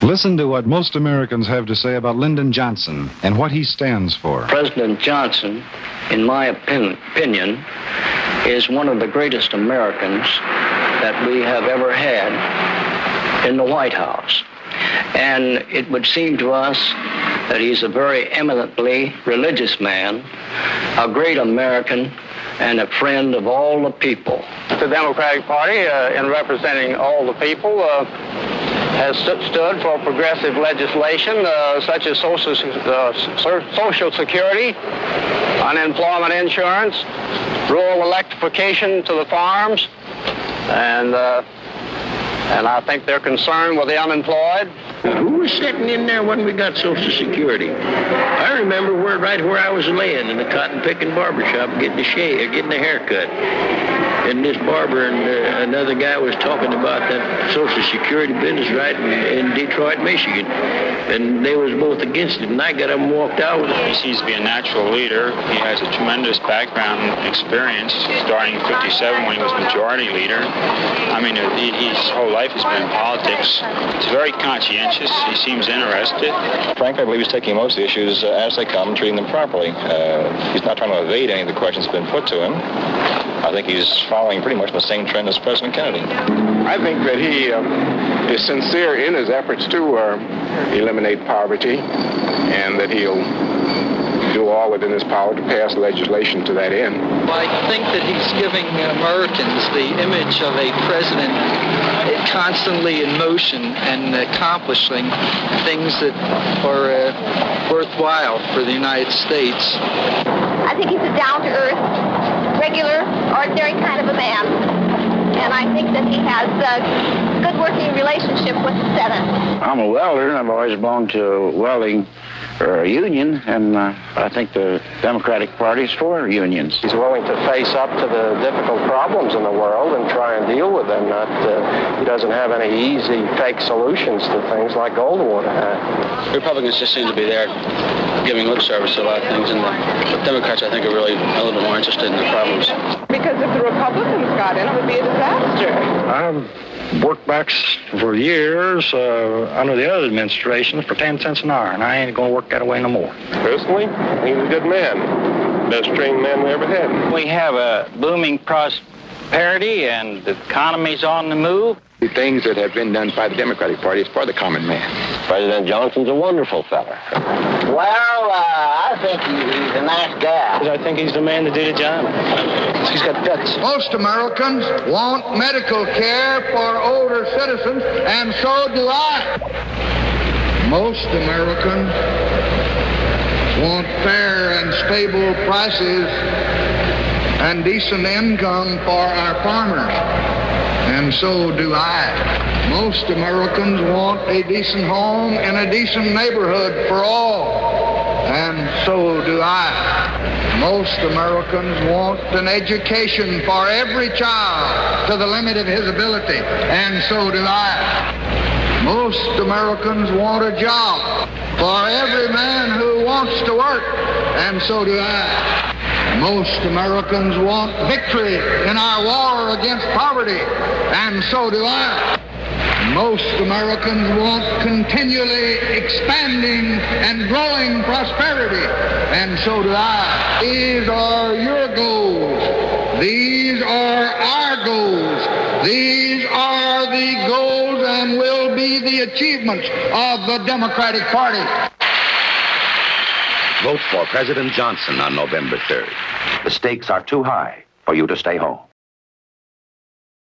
Listen to what most Americans have to say about Lyndon Johnson and what he stands for. President Johnson, in my opinion, is one of the greatest Americans that we have ever had in the White House. And it would seem to us that he's a very eminently religious man, a great American, and a friend of all the people. The Democratic Party, in representing all the people, has stood for progressive legislation such as Social Security, unemployment insurance, rural electrification to the farms, and I think they're concerned with the unemployed. Who was sitting in there when we got Social Security? I remember right where I was laying in the cotton picking barber shop getting a haircut. And this barber and another guy was talking about that Social Security business right in Detroit, Michigan. And they was both against it. And I got up and walked out. He seems to be a natural leader. He has a tremendous background experience, starting in '57 when he was majority leader. I mean, his whole life has been in politics. He's very conscientious. He seems interested. Frankly, I believe he's taking most of the issues as they come, treating them properly. He's not trying to evade any of the questions that have been put to him. I think he's following pretty much the same trend as President Kennedy. I think that he is sincere in his efforts to eliminate poverty, and that he'll do all within his power to pass legislation to that end. I think that he's giving Americans the image of a president constantly in motion and accomplishing things that are worthwhile for the United States. I think he's a down-to-earth, regular, ordinary kind of a man. And I think that he has a good working relationship with the Senate. I'm a welder. I've always belonged to a welding union, and I think the Democratic Party is for unions. He's willing to face up to the difficult problems in the world and try and deal with them. He doesn't have any easy, fake solutions to things like Goldwater had. Republicans just seem to be there giving lip service to a lot of things, and the Democrats, I think, are really a little bit more interested in the problems. Because if the Republicans got in, it would be a disaster. I've worked back for years under the other administration for 10 cents an hour, and I ain't going to work that way no more. Personally, he's a good man. Best trained man we ever had. We have a booming prosperity, and the economy's on the move. The things that have been done by the Democratic Party is for the common man. President Johnson's a wonderful fella. Well, I think he's a nice guy. I think he's the man to do the job. He's got guts. Most Americans want medical care for older citizens, and so do I. Most Americans want fair and stable prices and decent income for our farmers, and so do I. Most Americans want a decent home in a decent neighborhood for all, and so do I. Most Americans want an education for every child to the limit of his ability, and so do I. Most Americans want a job for every man who wants to work, and so do I. Most Americans want victory in our war against poverty, and so do I. Most Americans want continually expanding and growing prosperity, and so do I. These are your goals. These are our goals. These are the goals and will be the achievements of the Democratic Party. Vote for President Johnson on November 3rd. The stakes are too high for you to stay home.